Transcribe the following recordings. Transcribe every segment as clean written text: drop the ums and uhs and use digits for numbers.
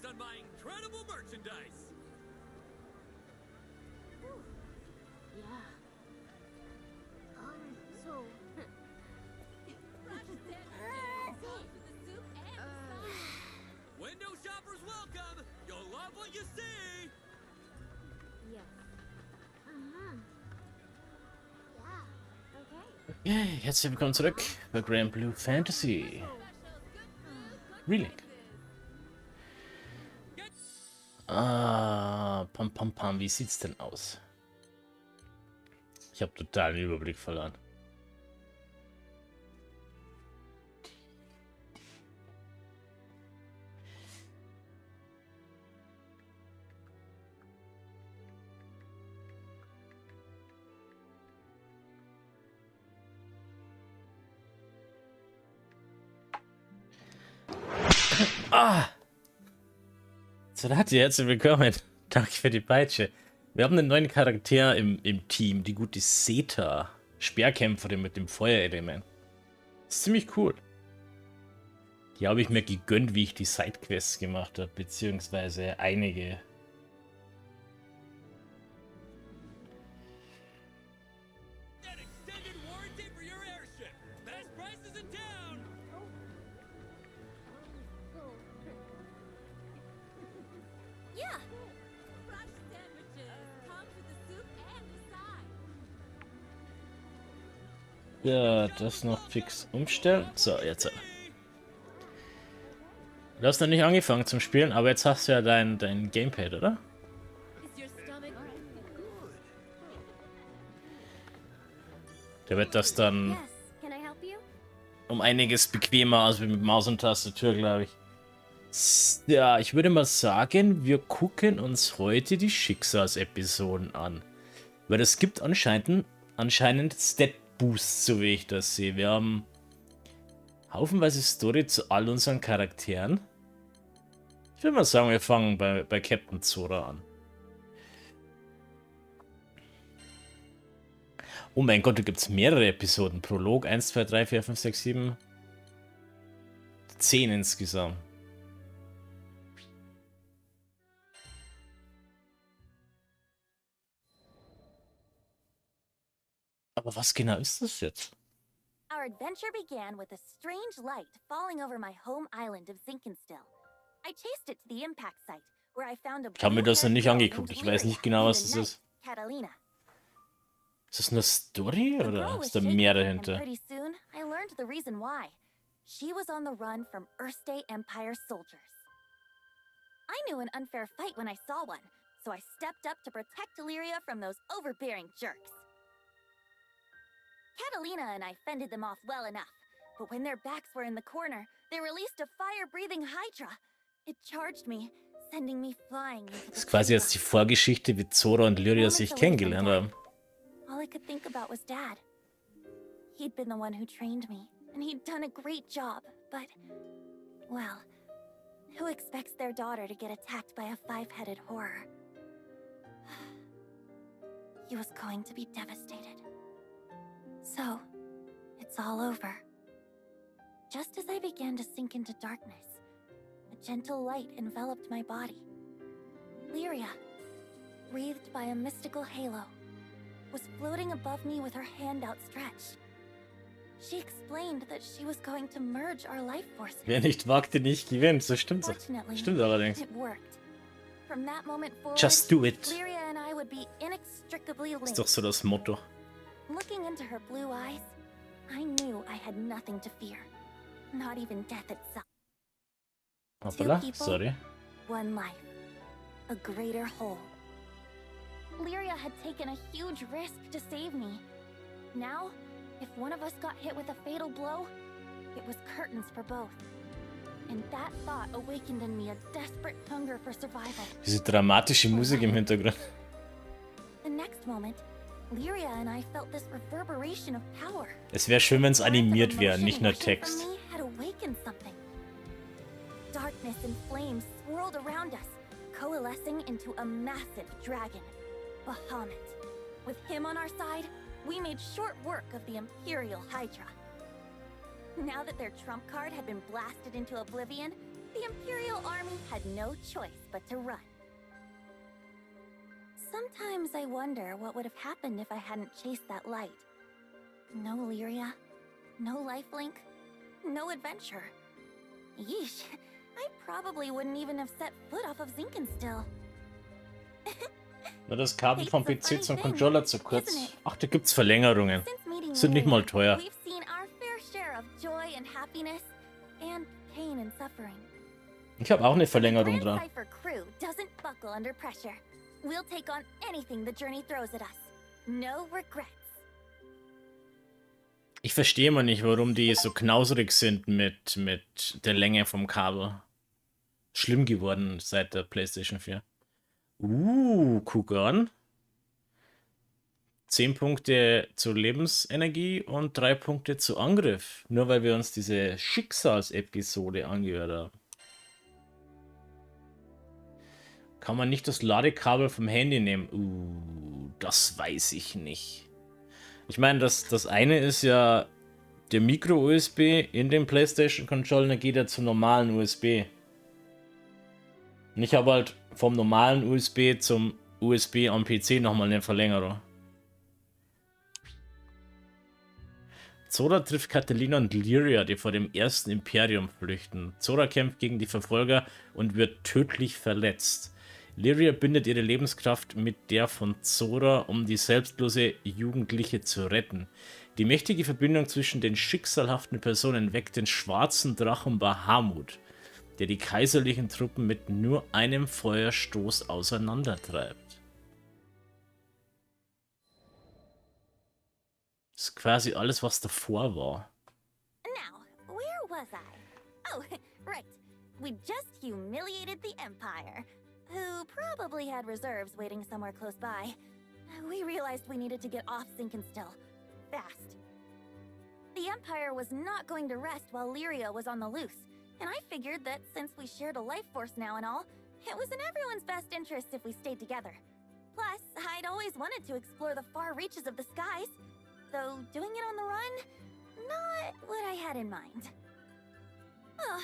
based on my incredible merchandise. Yeah. So. Window shoppers welcome. You'll love what you see. Yes. Yeah. Okay. Okay, herzlich willkommen zurück bei Granblue Fantasy. Relink. Pam pam pam, wie sieht's denn aus? Ich habe total den Überblick verloren. So, herzlich willkommen. Danke für die Peitsche. Wir haben einen neuen Charakter im Team, die gute Seta. Speerkämpferin mit dem Feuerelement. Ist ziemlich cool. Die habe ich mir gegönnt, wie ich die Sidequests gemacht habe, beziehungsweise einige. An extended warranty for your airship. Best prices in town. Yeah. Fresh sandwiches. Come with the soup and the side. Ja, das noch fix umstellen. So, jetzt. Du hast noch nicht angefangen zum Spielen, aber jetzt hast du ja dein Gamepad, oder? Is your stomach Der wird das dann Yes. Can I help you? um einiges bequemer als mit Maus und Tastatur, glaube ich. Ja, ich würde mal sagen, wir gucken uns heute die Schicksalsepisoden an. Weil es gibt anscheinend Stat-Boosts, so wie ich das sehe. Wir haben haufenweise Story zu all unseren Charakteren. Ich würde mal sagen, wir fangen bei Captain Zora an. Oh mein Gott, da gibt es mehrere Episoden. Prolog 1, 2, 3, 4, 5, 6, 7. 10 insgesamt. Aber was genau ist das jetzt? Our adventure began with a strange light falling over my home island of Zinkenstill. I chased it to the impact site, where I found a Ich habe mir das noch nicht blue-haired girl angeguckt. named Ich weiß nicht genau, Lyria was and das the ist. knight, Catalina. Ist das eine Story The oder girl was ist da shaken, mehr and dahinter? pretty soon I learned the reason why. She was on the run from Erste Empire soldiers. I knew an unfair fight when I saw one, so I stepped up to protect Lyria from those overbearing jerks. Catalina and I fended them off well enough, but when their backs were in the corner, they released a fire-breathing Hydra. It charged me, sending me flying into Das ist the quasi jetzt die chaos. Vorgeschichte, wie Zora und Lyria Moments sich away from kennengelernt Dad, haben. all I could think about was Dad. He'd been the one who trained me, and he'd done a great job, but, well, who expects their daughter to get attacked by a five-headed horror? He was going to be devastated. So, it's all over. Just as I began to sink into darkness, a gentle light enveloped my body. Lyria, wreathed by a mystical halo, was floating above me with her hand outstretched. She explained that she was going to merge our life forces. Wer nicht wagt, der nicht gewinnt. So stimmt es. Fortunately, Stimmt allerdings. it worked. From that moment forward, Just do it. Lyria and I would be inextricably Ist linked. doch so das Motto. Looking into her blue eyes, I knew I had nothing to fear. Not even death itself. Hoppala, people. sorry. One life. A greater whole. Lyria had taken a huge risk to save me. Now, if one of us got hit with a fatal blow, it was curtains for both. And that thought awakened in me a desperate hunger for survival. Diese dramatische Musik im Hintergrund. The next moment, Lyria and I felt this reverberation of power. Es wäre schön, wenn es animiert wäre, nicht nur Text. From me had awakened something. Darkness and flames swirled around us, coalescing into a massive dragon, Bahamut. With him on our side, we made short work of the Imperial Hydra. Now that their trump card had been blasted into oblivion, The Imperial Army had no choice but to run. Sometimes I wonder what would have happened if I hadn't chased that light. No Lyria, no lifelink, no adventure. Yeesh, I probably wouldn't even have set foot off of Zinkenstill. Nur das Kabel vom PC zum Controller zu kurz. Ach, da gibt's Verlängerungen. Sind nicht mal teuer. We've seen our fair share of joy and happiness and pain and suffering. Ich habe auch eine Verlängerung dran. Cipher crew doesn't buckle under pressure. We'll take on anything the journey throws at us. No regrets. Ich verstehe mal nicht, warum die so knauserig sind mit der Länge vom Kabel. Schlimm geworden seit der PlayStation 4. Guck an. 10 Punkte zur Lebensenergie und 3 Punkte zu Angriff. Nur weil wir uns diese Schicksalsepisode angehört haben. Kann man nicht das Ladekabel vom Handy nehmen? Das weiß ich nicht. Ich meine, das eine ist ja der Micro-USB in dem PlayStation-Controller, geht ja zum normalen USB. Und ich habe halt vom normalen USB zum USB am PC nochmal eine Verlängerung. Zora trifft Catalina und Lyria, die vor dem ersten Imperium flüchten. Zora kämpft gegen die Verfolger und wird tödlich verletzt. Lyria bindet ihre Lebenskraft mit der von Zora, um die selbstlose Jugendliche zu retten. Die mächtige Verbindung zwischen den schicksalhaften Personen weckt den schwarzen Drachen Bahamut, der die kaiserlichen Truppen mit nur einem Feuerstoß auseinandertreibt. Das ist quasi alles, was davor war. Now, where was I? Oh, right. We just humiliated the Empire, who probably had reserves waiting somewhere close by. We realized we needed to get off Zinkenstill. Fast. The Empire was not going to rest while Lyria was on the loose, and I figured that since we shared a life force now and all, it was in everyone's best interest if we stayed together. Plus, I'd always wanted to explore the far reaches of the skies, though doing it on the run, not what I had in mind. Oh,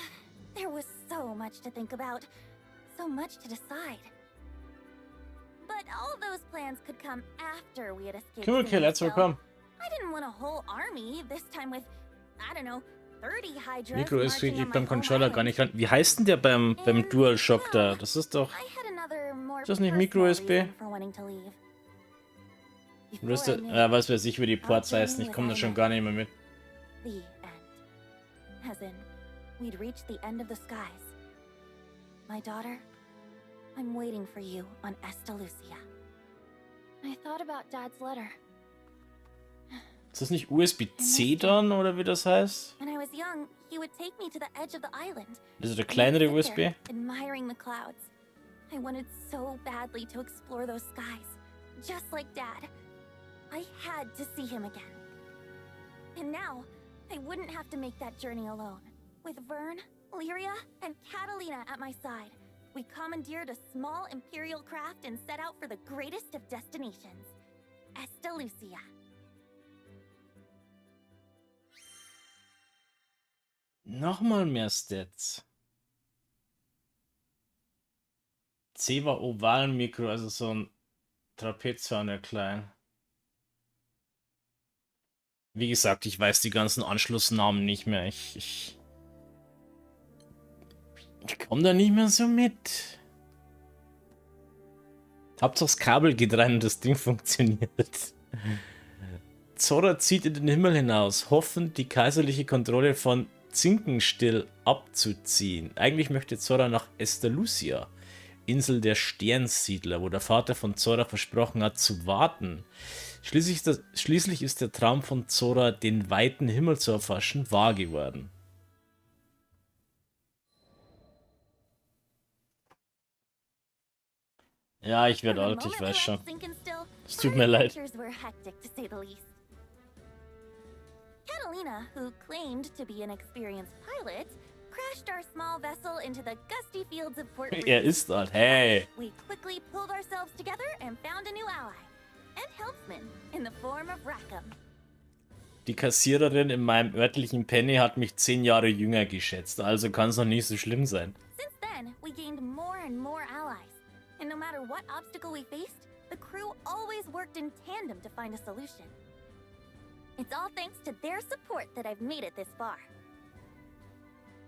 there was so much to think about. So much to decide. But all those plans could come after we had escaped. Cool, okay, let's welcome. I didn't want a whole army, this time with, I don't know, 30 Hydras. Micro USB geht beim Controller gar nicht ran. Wie heißt denn der beim DualShock da? Das ist doch... Ist das nicht Micro USB? Du wirst was weiß ich, wie die Ports heißen. Ich komme da schon gar nicht mehr mit. The end. As in, we'd reached the end of the skies. My daughter, I'm waiting for you on Estalucia. I thought about Dad's letter. Ist das nicht USB-C dann, oder wie das heißt? When I was young, he would take me to the edge of the island. Das ist der kleinere USB? Admiring the clouds. I wanted so badly to explore those skies, just like Dad. I had to see him again. And now, I wouldn't have to make that journey alone. With Vern, Lyria, and Catalina at my side, we commandeered a small Imperial craft and set out for the greatest of destinations, Estalucia. Nochmal mehr Stats. C war Oval-Mikro, also so ein Trapezhörner klein. Wie gesagt, ich weiß die ganzen Anschlussnamen nicht mehr. Ich komme da nicht mehr so mit. Hauptsache das Kabel geht rein und das Ding funktioniert. Zora zieht in den Himmel hinaus, hoffend die kaiserliche Kontrolle von Zinkenstill abzuziehen. Eigentlich möchte Zora nach Estalucia, Insel der Sternsiedler, wo der Vater von Zora versprochen hat zu warten. Schließlich ist der Traum von Zora, den weiten Himmel zu erforschen, wahr geworden. Ja, ich werde alt, ich weiß schon. Es tut mir leid. Catalina, who claimed to be an experienced pilot, crashed our small vessel into the gusty fields of Port Reef. Ist alt, hey! We quickly pulled ourselves together and found a new ally and helpsman in the form of Rackham. Die Kassiererin in meinem örtlichen Penny hat mich 10 Jahre jünger geschätzt, also kann es noch nicht so schlimm sein. Since then, we gained more and more allies. And no matter what obstacle we faced, the crew always worked in tandem to find a solution. It's all thanks to their support that I've made it this far.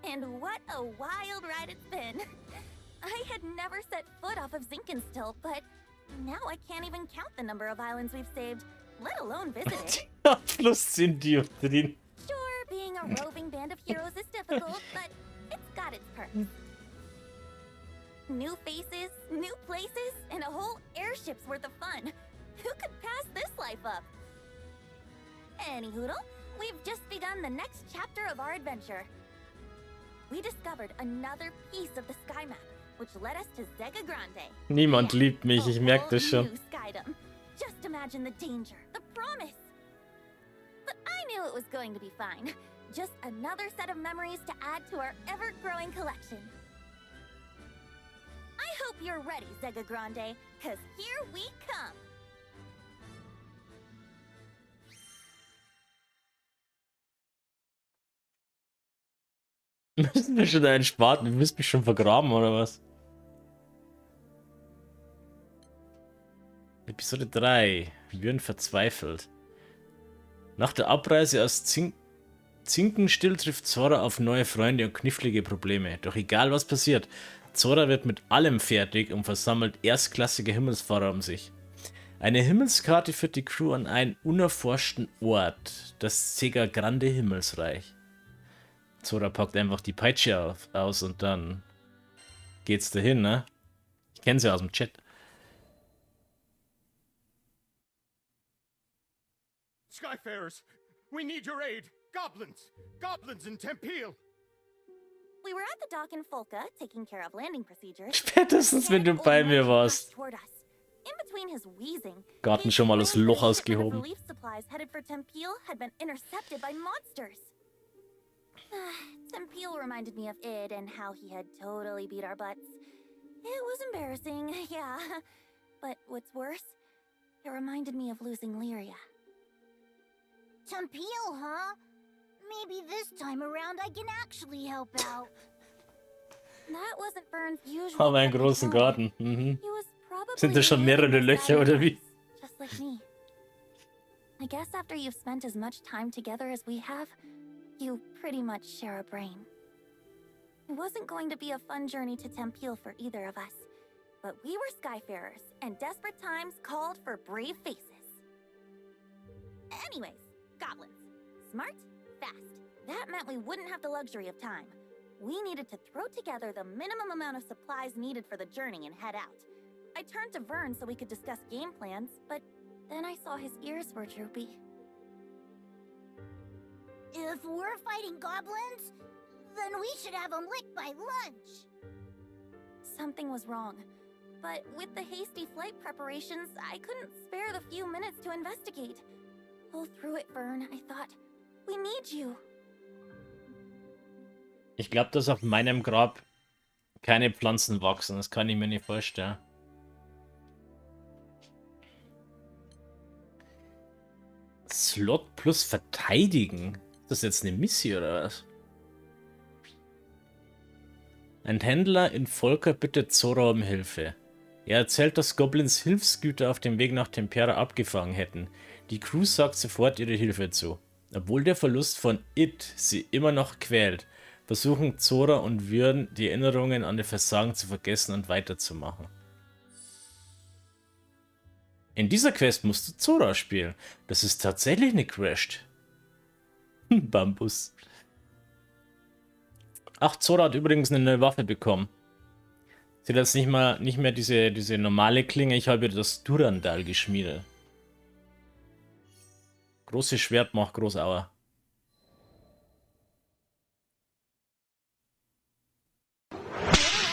And what a wild ride it's been. I had never set foot off of Zinkenstill, but now I can't even count the number of islands we've saved, let alone visited. Abflussdioptrien. Sure, being a roving band of heroes is difficult, but it's got its perks. New faces, new places, and a whole airship's worth of fun. Who could pass this life up? Anyhoodle, we've just begun the next chapter of our adventure. We discovered another piece of the sky map, which led us to Zega Grande. Niemand liebt mich, ich merke das schon. New skydom. Just imagine the danger, the promise. But I knew it was going to be fine. Just another set of memories to add to our ever-growing collection. I hope you're ready, Zega Grande, cause here we come. Müssen wir schon einen Spaten? Wir müssen mich schon vergraben, oder was? Episode 3. Würden verzweifelt. Nach der Abreise aus Zinkenstill trifft Zora auf neue Freunde und knifflige Probleme. Doch egal was passiert, Zora wird mit allem fertig und versammelt erstklassige Himmelsfahrer um sich. Eine Himmelskarte führt die Crew an einen unerforschten Ort, das Zega Grande Himmelsreich. Zora packt einfach die Peitsche aus und dann geht's dahin, ne? Ich kenne sie aus dem Chat. Skyfarers, we need your aid. Goblins in Tempeal. We were at the dock in Folka, taking care of landing procedures. Spätestens, wenn du bei mir warst. In between his wheezing, Garten schon mal das Loch ausgehoben. relief supplies headed for Tempeal had been intercepted by monsters. Tempeal reminded me of id and how he had totally beat our butts. It was embarrassing, yeah. But what's worse, it reminded me of losing Lyria. Tempeal, huh? Maybe this time around I can actually help out. That wasn't Vern's usual. Haben einen type of großen tone. Garten. Mhm. He was probably Sind da schon mehrere really Löcher, oder wie? just like me. I guess after you've spent as much time together as we have, you pretty much share a brain. It wasn't going to be a fun journey to Tempeal for either of us, but we were Skyfarers, and desperate times called for brave faces. Anyways, goblins. Smart, fast. That meant we wouldn't have the luxury of time. We needed to throw together the minimum amount of supplies needed for the journey and head out. I turned to Vern so we could discuss game plans, but then I saw his ears were droopy. If we're fighting goblins, then we should have them licked by lunch. Something was wrong. But with the hasty flight preparations, I couldn't spare the few minutes to investigate. All through it, Vern, I thought, we need you. Ich glaube, dass auf meinem Grab keine Pflanzen wachsen. Das kann ich mir nicht vorstellen. Slot plus verteidigen? Ist das jetzt eine Mission oder was? Ein Händler in Volker bittet Zora um Hilfe. Er erzählt, dass Goblins Hilfsgüter auf dem Weg nach Tempera abgefangen hätten. Die Crew sagt sofort ihre Hilfe zu. Obwohl der Verlust von It sie immer noch quält, versuchen Zora und Würden, die Erinnerungen an ihr Versagen zu vergessen und weiterzumachen. In dieser Quest musst du Zora spielen. Das ist tatsächlich eine Quest. Bambus. Ach, Zora hat übrigens eine neue Waffe bekommen. Sie hat jetzt nicht mehr diese normale Klinge. Ich habe ihr das Durandal geschmiedet. Großes Schwert macht Großauer.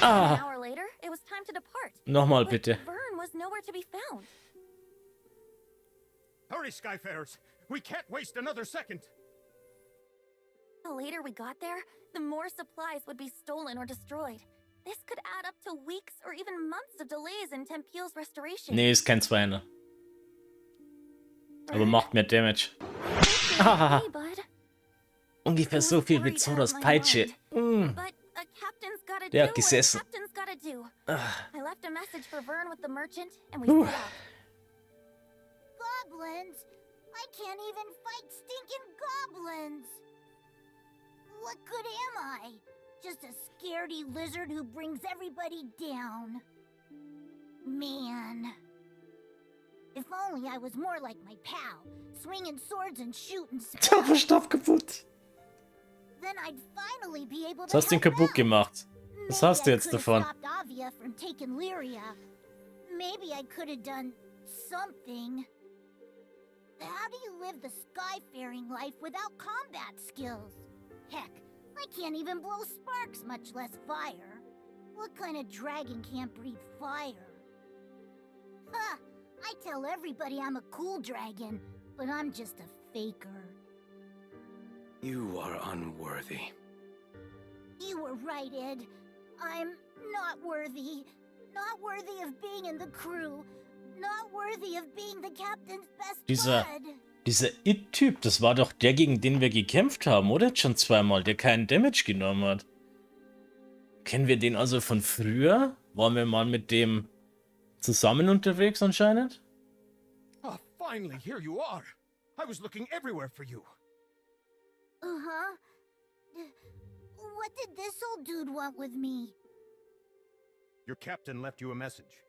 An hour later, it was time to depart. Nochmal But bitte. Vern was nowhere to be found. Hurry, Skyfarers. We can't waste another second. The later we got there, the more supplies would be stolen or destroyed. This could add up to weeks or even months of delays in Tempeal's restoration. Nee, ist kein 200. Aber macht mehr Damage. I Ah, Hey, bud. ungefähr so viel wie Zoras Peitsche. Mm. But a captain's gotta Der do hat what a gesessen. captain's gotta do. Ah. I left a message for Vern with the merchant, and we Whew. set out. Goblins? I can't even fight stinking goblins! What good am I? Just a scaredy lizard who brings everybody down. Man. If only I was more like my pal, swinging swords and shooting spells. Zauberstab kaputt. Then I'd finally be able Was to hast du ihn help kaputt out. gemacht? Was Maybe hast du I jetzt could've davon? stopped Avia from taking Lyria. Maybe I could have done something. How do you live the skyfaring life without combat skills? Heck, I can't even blow sparks, much less fire. What kind of dragon can't breathe fire? Ha! I tell everybody I'm a cool dragon, but I'm just a faker. You are unworthy. You were right, Ed. I'm not worthy. Not worthy of being in the crew. Not worthy of being the captain's best bud. Dieser It-Typ, das war doch der, gegen den wir gekämpft haben, oder? Schon zweimal, der keinen Damage genommen hat. Kennen wir den also von früher? Waren wir mal mit dem zusammen unterwegs anscheinend? Oh, finally, here you are. I was looking everywhere for you. Uh-huh. What did this old dude want with me? Your captain left you a message.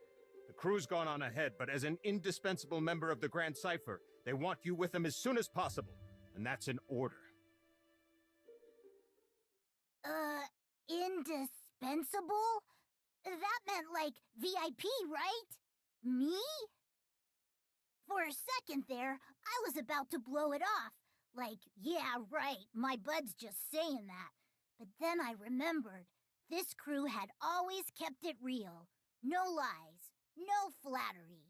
The crew's gone on ahead, but as an indispensable member of the Grand Cipher, they want you with them as soon as possible. And that's an order. Indispensable? That meant like VIP, right? Me? For a second there, I was about to blow it off. Like, yeah, right, my bud's just saying that. But then I remembered, this crew had always kept it real. No lies, no flattery.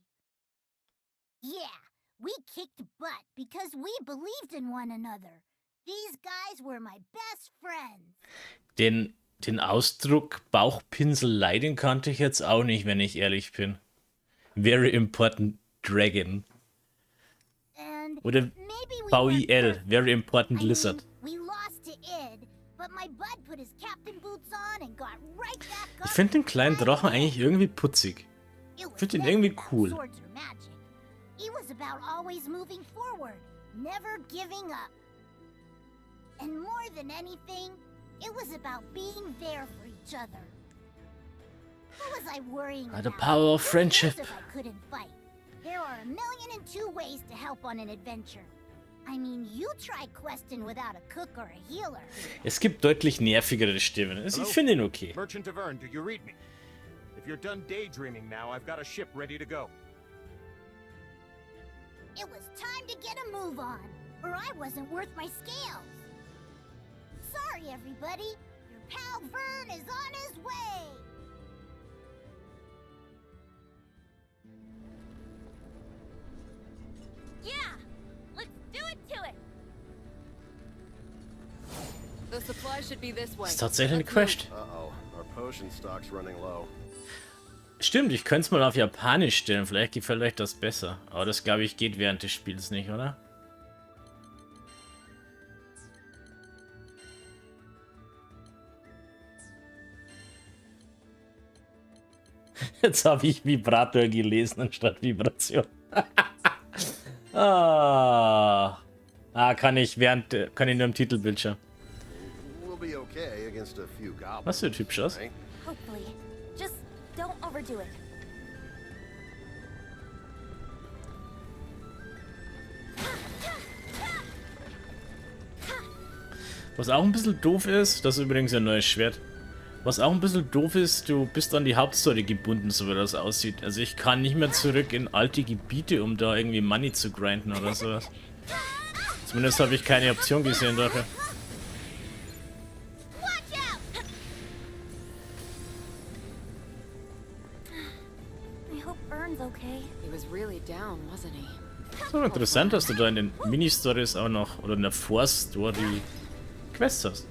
Yeah, we kicked butt because we believed in one another. These guys were my best friends. Den Ausdruck Bauchpinselei, den kannte ich jetzt auch nicht, wenn ich ehrlich bin. Very important dragon. And Oder maybe we VIL, weren't very important perfect. lizard. We lost to Id, but my bud put his captain boots on and got right back up. Ich finde den kleinen Drachen eigentlich irgendwie putzig. It was Ich finde ihn never irgendwie about cool. Swords or magic. He was about always moving forward, never giving up. And more than anything, it was about being there for each other. What was I worrying The about? power of Who friendship. cares if I couldn't fight? There are 1,000,002 ways to help on an adventure. I mean, you try questing without a cook or a healer. Es gibt deutlich nervigere Stimmen. Also ich finde ihn okay. Merchant of Vern, do you read me? If you're done daydreaming now, I've got a ship ready to go. It was time to get a move on, or I wasn't worth my scales. Sorry, everybody. Your pal Vern is on his way. Yeah! Let's do it to it! The supply should be this way. Das ist tatsächlich eine Let's move. Quest. Uh-oh, our potion stock's running low. Stimmt, ich könnte es mal auf Japanisch stellen. Vielleicht gefällt euch das besser. Aber das, glaube ich, geht während des Spiels nicht, oder? Jetzt habe ich Vibrator gelesen anstatt Vibration. Kann ich nur im Titelbildschirm. We'll be okay against a few goblins. Was sieht hübsch aus. right? Hopefully. Just don't overdo it. Was auch ein bisschen doof ist, das ist übrigens ein neues Schwert. Was auch ein bisschen doof ist, du bist an die Hauptstory gebunden, so wie das aussieht. Also ich kann nicht mehr zurück in alte Gebiete, um da irgendwie Money zu grinden oder sowas. Zumindest habe ich keine Option gesehen dafür. Watch out! I hope Vern's okay. He was really down, wasn't he? So interessant, dass du da in den Mini-Stories auch noch, oder in der Vorstory Quests hast.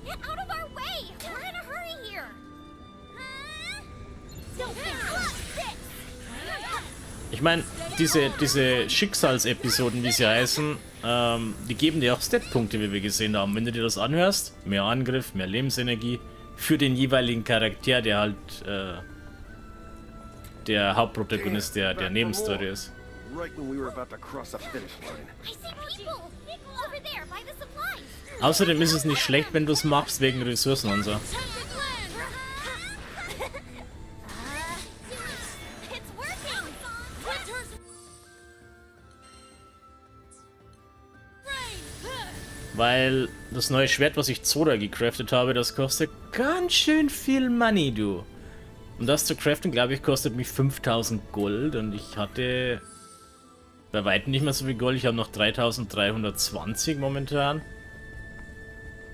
Get out of our way! We're in a hurry here! Don't think this! Ich meine, diese Schicksalsepisoden, wie sie heißen, die geben dir auch Statpunkte, wie wir gesehen haben. Wenn du dir das anhörst, mehr Angriff, mehr Lebensenergie für den jeweiligen Charakter, der halt der Hauptprotagonist der Nebenstory ist. Right when we were about to cross the finish line. I see people over there by the supplies. Außerdem ist es nicht schlecht, wenn du es machst wegen Ressourcen und so. It's working. Weil das neue Schwert, was ich Zora gecraftet habe, das kostet ganz schön viel Money, du. Um das zu craften, glaube ich, kostet mich 5000 Gold und ich hatte bei weitem nicht mehr so viel Gold. Ich habe noch 3320 momentan.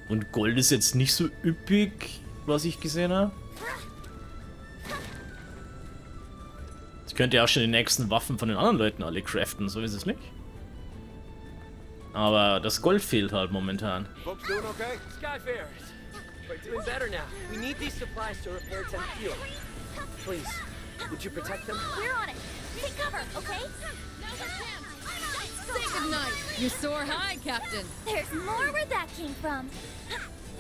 Und Gold ist jetzt nicht so üppig, was ich gesehen habe. Ich könnte ja auch schon die nächsten Waffen von den anderen Leuten alle craften, so ist es nicht. Aber das Gold fehlt halt momentan. Folks doing okay? Skyfarers, we're doing better now. We need these supplies to repair Tempio. Please, would you protect them? We're on it. Take cover, okay? Say goodnight. You soar high, Captain. There's more where that came from.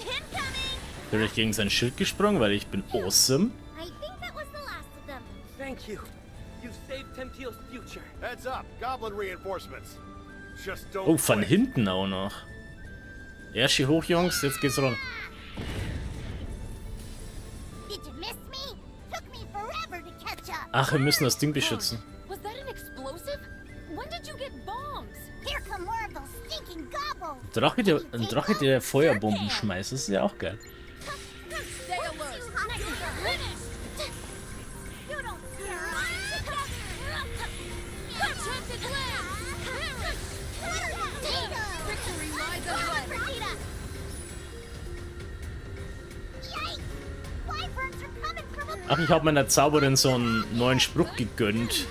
Incoming! Bin ich gegen sein Schild gesprungen, weil ich bin awesome. I think that was the last of them. Thank you. You saved Tempio's future. Heads up, goblin reinforcements. Just don't Oh, von quit. hinten auch noch. Erst hier hoch, Jungs, jetzt geht's ran. Did you miss me? Took me forever to catch up. Ach, wir müssen das Ding beschützen. Was that an explosive? When did you get bombs? Here come more of those stinking gobbles. Ein Drache, der Feuerbomben schmeißt, das ist ja auch geil. Stay alert. You don't Victory lies ahead. Ach, ich habe meiner Zauberin so einen neuen Spruch gegönnt.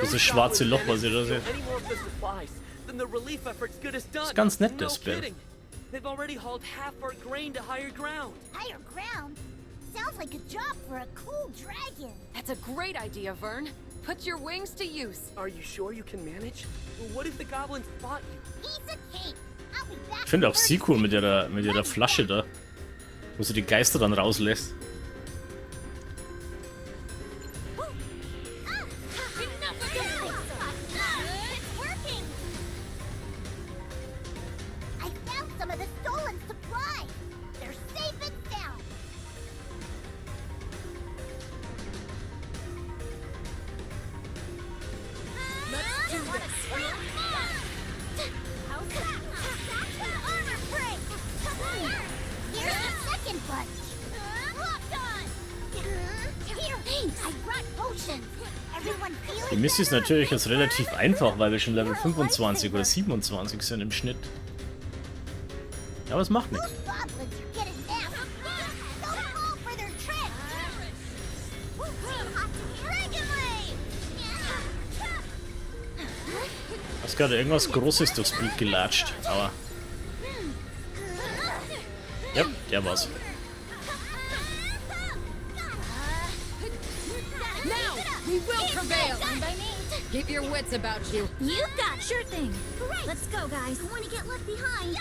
Dieses schwarze Loch, was ihr da seht. Any more of the supplies, then the relief effort's good as done. Ist ganz nett, No das Bild. kidding. They've already hauled half our grain to higher ground. Higher ground? Sounds like a job for a cool dragon. That's a great idea, Vern. Put your wings to use. Are you sure you can manage? What if the goblins spot you? Piece of cake. I'll be back. Ich finde auch sie cool mit ihrer Flasche da. Wo sie die Geister dann rauslässt. It's working. I found some of the stolen supplies. They're safe and sound. Let's do this. Armor break. Here's the second bunch. Locked on. Here, I brought potions. Everyone feel Die Mist ist natürlich jetzt relativ einfach, weil wir schon Level 25 oder 27 sind im Schnitt. Ja, aber es macht nichts. Those goblins are getting nasty. Don't fall for their trick. Dragon Wave. Hast gerade irgendwas Großes durchs Bild gelatscht. Aber. Ja, der war's. Now, we will prevail. Keep your wits about you. You got sure thing. Great. Let's go, guys. I want to get left behind.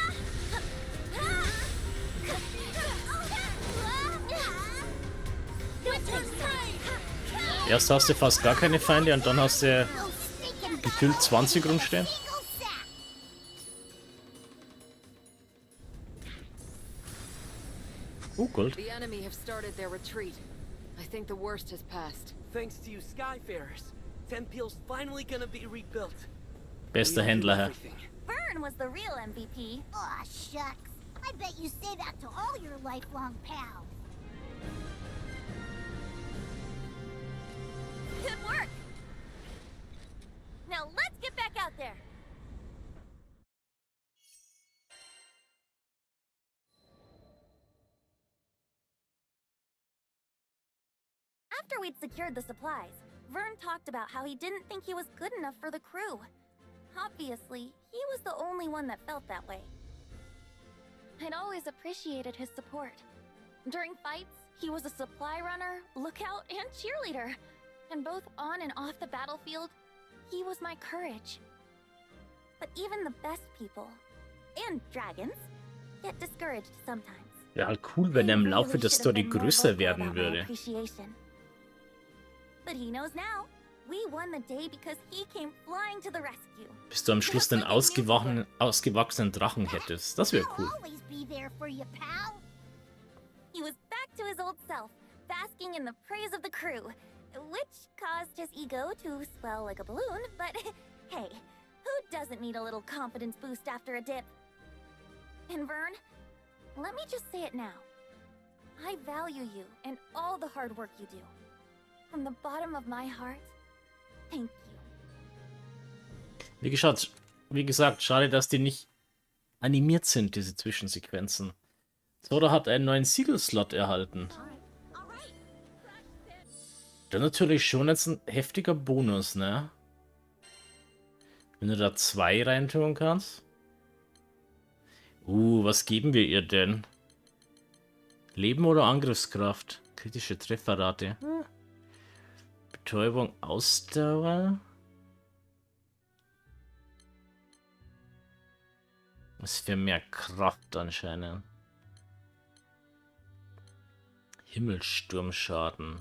Erst hast du fast gar keine Feinde und dann hast du gefühlt 20 rumstehen. Gold. The enemy have started their retreat. I think the worst has passed. Thanks to you Skyfarers, Tempiel's finally gonna be rebuilt. Bester Händler, Herr. Vern was the real MVP. Aw, shucks. I bet you say that to all your lifelong pals. Good work. Now let's get back out there. After we'd secured the supplies, Vern talked about how he didn't think he was good enough for the crew. Obviously, he was the only one that felt that way. I'd always appreciated his support. During fights, he was a supply runner, lookout, and cheerleader. And both on and off the battlefield, He was my courage. But even the best people, and dragons, get discouraged sometimes. Wäre halt cool, wenn er im I Laufe really der should have Story been more größer vocal werden about my würde. appreciation. But he knows now. We won the day because he came flying to the rescue. Bis du am Schluss den ausgewachsenen Drachen hättest. Das wäre I'll cool. always be there for you, pal. He was back to his old self, basking in the praise of the crew, which caused his ego to swell like a balloon, but hey, who doesn't need a little confidence boost after a dip? And Vern, let me just say it now. I value you and all the hard work you do. From the bottom of my heart, thank you. Wie gesagt, schade, dass die nicht animiert sind, diese Zwischensequenzen. Sora hat einen neuen Siegelslot erhalten. Das ist natürlich schon jetzt ein heftiger Bonus, ne? Wenn du da 2 reintun kannst. Was geben wir ihr denn? Leben oder Angriffskraft? Kritische Trefferrate. Betäubung, Ausdauer. Das ist für mehr Kraft anscheinend. Himmelsturmschaden.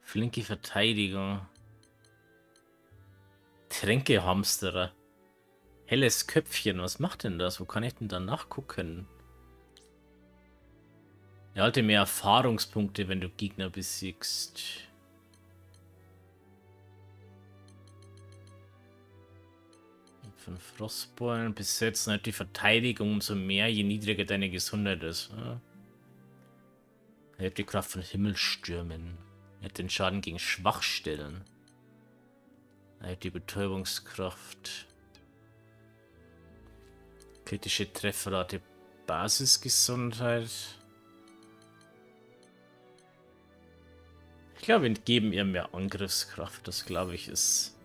Flinke Verteidigung. Tränkehamsterer. Helles Köpfchen, was macht denn das? Wo kann ich denn da nachgucken? Erhalte mehr Erfahrungspunkte, wenn du Gegner besiegst. Von Frostbeulen besetzen halt die Verteidigung umso mehr, je niedriger deine Gesundheit ist. Ja. Erhält die Kraft von Himmelstürmen. Erhält den Schaden gegen Schwachstellen. Erhält die Betäubungskraft. Kritische Trefferrate. Basisgesundheit. Ich glaube, wir geben ihr mehr Angriffskraft. Das, glaube ich, ist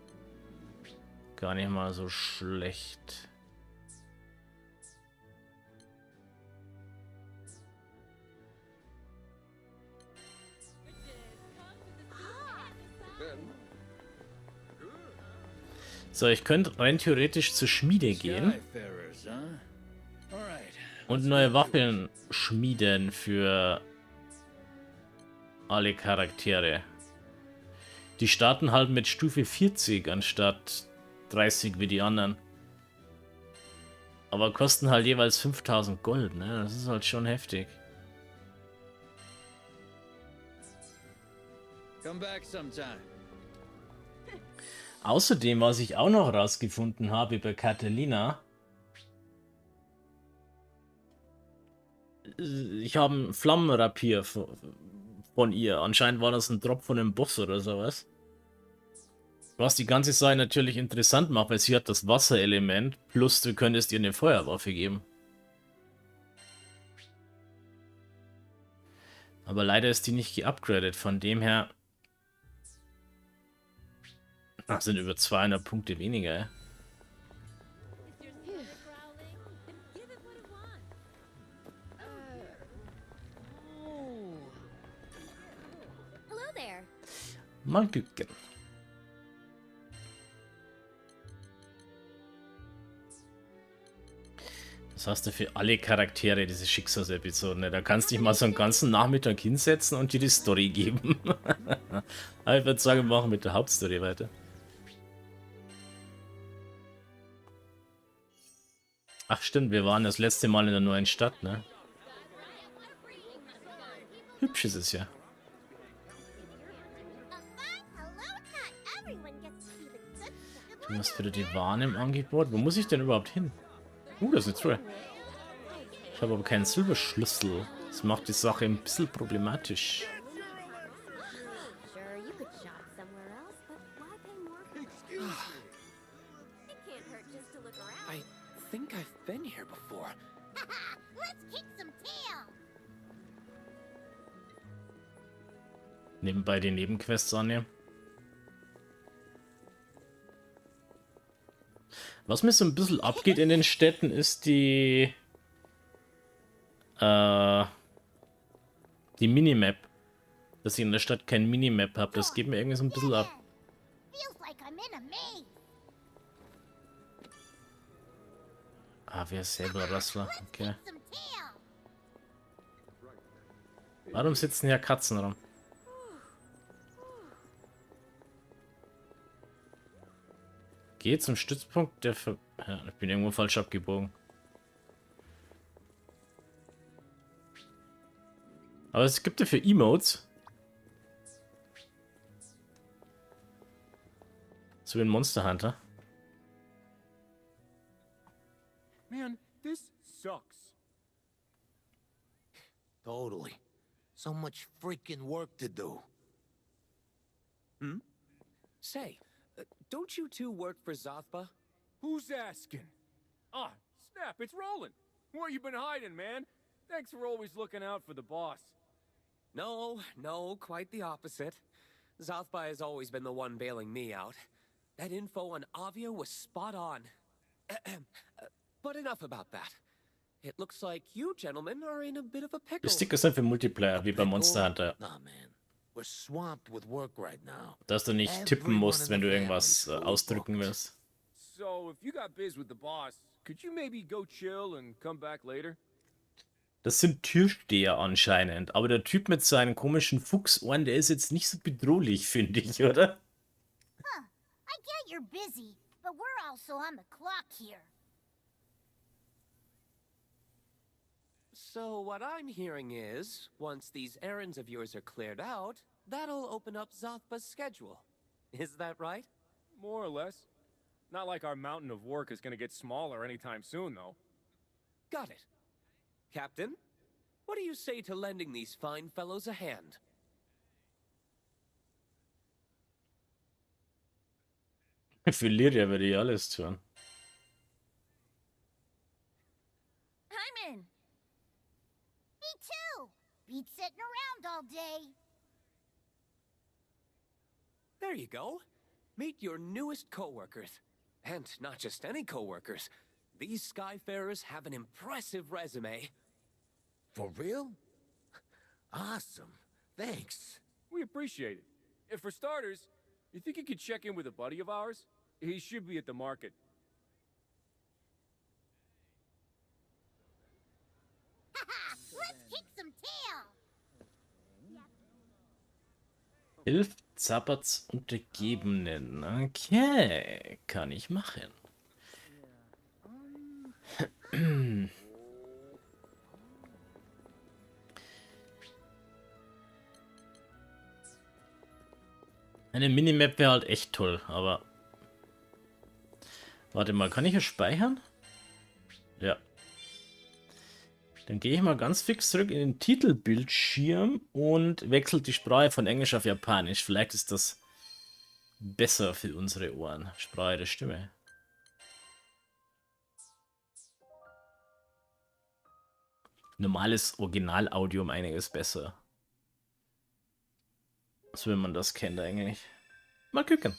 gar nicht mal so schlecht. So, ich könnte rein theoretisch zur Schmiede gehen und neue Waffen schmieden für alle Charaktere. Die starten halt mit Stufe 40 anstatt 30 wie die anderen. Aber kosten halt jeweils 5000 Gold, ne? Das ist halt schon heftig. Come back sometime. Außerdem, was ich auch noch rausgefunden habe bei Catalina, ich habe ein Flammenrapier von ihr. Anscheinend war das ein Drop von einem Boss oder sowas. Was die ganze Sache natürlich interessant macht, weil sie hat das Wasserelement, plus du könntest ihr eine Feuerwaffe geben. Aber leider ist die nicht geupgradet, von dem her sind über 200 Punkte weniger. Hello there. Mal gucken. Das hast du für alle Charaktere, diese Schicksalsepisoden. Ne? Da kannst du dich mal so einen ganzen Nachmittag hinsetzen und dir die Story geben. Aber ich würde sagen, wir machen mit der Hauptstory weiter. Ach stimmt, wir waren das letzte Mal in der neuen Stadt, ne? Hübsch ist es ja. Du hast wieder die Waren im Angebot. Wo muss ich denn überhaupt hin? Das ist eine Truhe. Ich habe aber keinen Silberschlüssel. Das macht die Sache ein bisschen problematisch. Sure, you could shop somewhere else, but why pay more? It can't hurt just to look around. I think I've been here before. Let's kick some tail. Nebenbei die Nebenquests annehmen. Was mir so ein bisschen abgeht in den Städten, ist die Minimap. dass ich in der Stadt kein Minimap habe. Das geht mir irgendwie so ein bisschen ab. Feels like I'm in a maze. Ah, wer ist selber Rassler? Okay. Some tail. Warum sitzen hier Katzen rum? Geh zum Stützpunkt der Ver... Ja, ich bin irgendwo falsch abgebogen. Aber es gibt ja für Emotes. So wie ein Monster Hunter. Man, this sucks. Totally. So much freaking work to do. Say, don't you two work for Zothba? Who's asking? Ah, snap, it's Roland. Where you been hiding, man? Thanks for always looking out for the boss. No, quite the opposite. Zothba has always been the one bailing me out. That info on Avia was spot on. But enough about that. It looks like you gentlemen are in a bit of a Die pickle. Sticker sind für Multiplayer, wie bei Monster Hunter. Nah, man. We're swamped with work right now. Dass du nicht tippen musst, wenn du irgendwas ausdrücken willst. So, if you got biz with the boss, could you maybe go chill and come back later? Das sind Türsteher anscheinend. Aber der Typ mit seinen komischen Fuchsohren, der ist jetzt nicht so bedrohlich, finde ich, oder? I get you're busy, but we're also on the clock here. So what I'm hearing is, once these errands of yours are cleared out, that'll open up Zothba's schedule. Is that right? More or less. Not like our mountain of work is gonna get smaller anytime soon, though. Got it. Captain, what do you say to lending these fine fellows a hand? Für Lyria würde ich alles tun. I'm in. Me too. Beat sitting around all day. There you go. Meet your newest co-workers. And not just any co-workers. These Skyfarers have an impressive resume. For real? Awesome. Thanks. We appreciate it. If for starters, you think you could check in with a buddy of ours? He should be at the market. Let's kick some tail. Hilft Zappats Untergebenen. Okay, kann ich machen. Eine Minimap wäre halt echt toll, aber... Warte mal, kann ich hier speichern? Ja. Dann gehe ich mal ganz fix zurück in den Titelbildschirm und wechsle die Sprache von Englisch auf Japanisch. Vielleicht ist das besser für unsere Ohren. Sprache der Stimme. Normales Originalaudio um einiges besser. So wie man das kennt eigentlich. Mal gucken.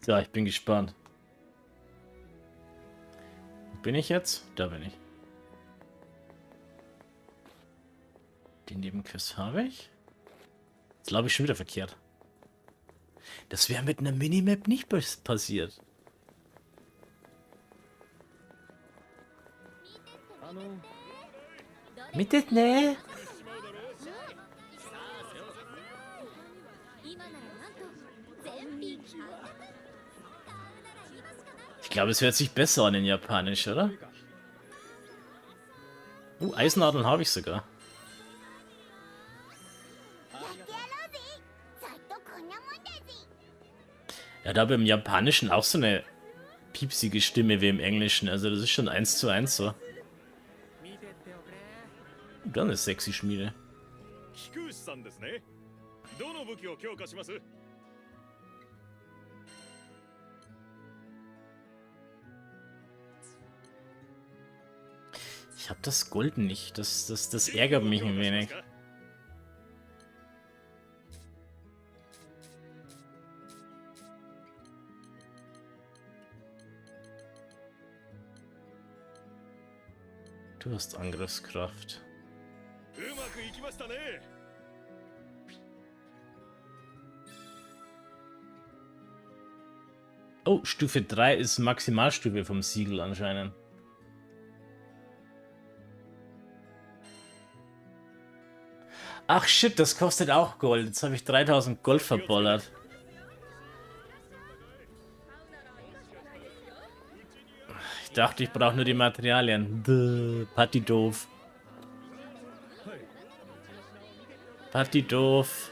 Ja, ich bin gespannt. Wo bin ich jetzt? Da bin ich. Den Nebenquest habe ich. Jetzt glaube ich schon wieder verkehrt. Das wäre mit einer Minimap nicht passiert. Mit ne? Ich glaube, es hört sich besser an in Japanisch, oder? Eisennadeln habe ich sogar. Ja, da habe im Japanischen auch so eine piepsige Stimme wie im Englischen. Also das ist schon 1:1 so. Dann ist sexy Schmiede. Ich habe das Gold nicht. Das ärgert mich ein wenig. Du hast Angriffskraft. Oh, Stufe 3 ist Maximalstufe vom Siegel anscheinend. Ach shit, das kostet auch Gold. Jetzt habe ich 3000 Gold verbollert. Ich dachte, ich brauche nur die Materialien. Duh, Patti doof. Patti doof.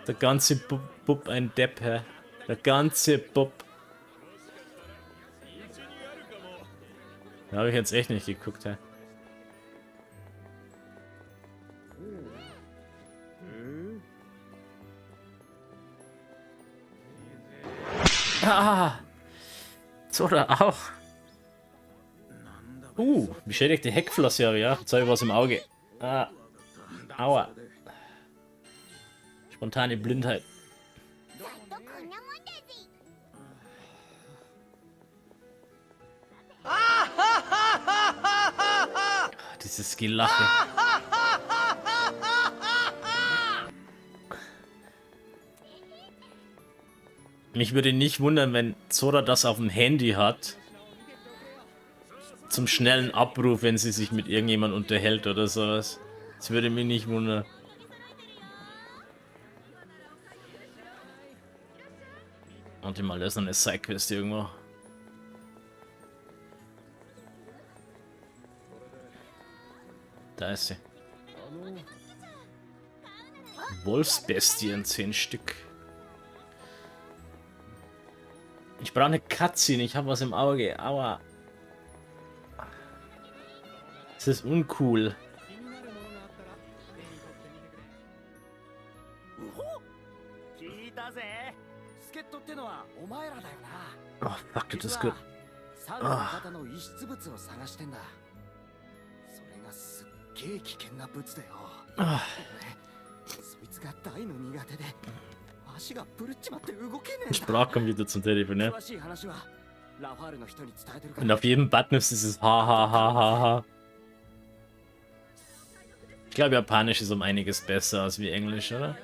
Der ganze Bub ein Depp, hä? Der ganze Bub. Da habe ich jetzt echt nicht geguckt, hä? Ah! Zora auch. Beschädigte Heckflosse habe ich auch. Jetzt habe ich was im Auge. Ah. Aua. Spontane Blindheit. Dieses Gelache. Mich würde nicht wundern, wenn Zora das auf dem Handy hat. Zum schnellen Abruf, wenn sie sich mit irgendjemand unterhält oder sowas. Das würde mich nicht wundern. Warte mal, da ist noch eine Sidequest irgendwo. Da ist sie. Wolfsbestien, 10 Stück. Ich brauche eine Cutscene, ich habe was im Auge. Aua. Das ist uncool. Oh, fuck, das ist gut. Ah. Ah. Sprachcomputer zum Telefonieren. Und auf jedem Button ist dieses ha ha ha ha ha. Ich glaube, Japanisch ist um einiges besser als wie Englisch, oder?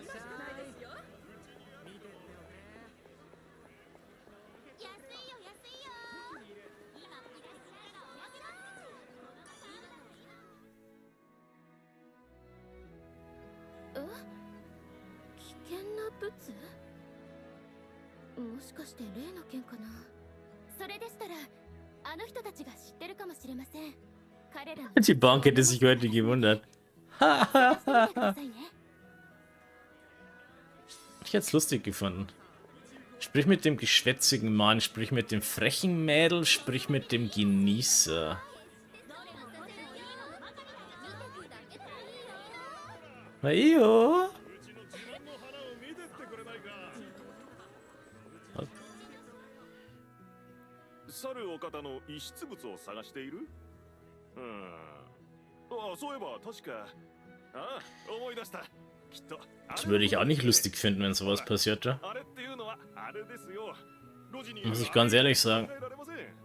Die Bank hätte sich heute gewundert. Ich hätte es lustig gefunden. Sprich mit dem geschwätzigen Mann, sprich mit dem frechen Mädel, sprich mit dem Genießer. Ayo. Das würde ich auch nicht lustig finden, wenn sowas passiert, ja? Muss ich ganz ehrlich sagen.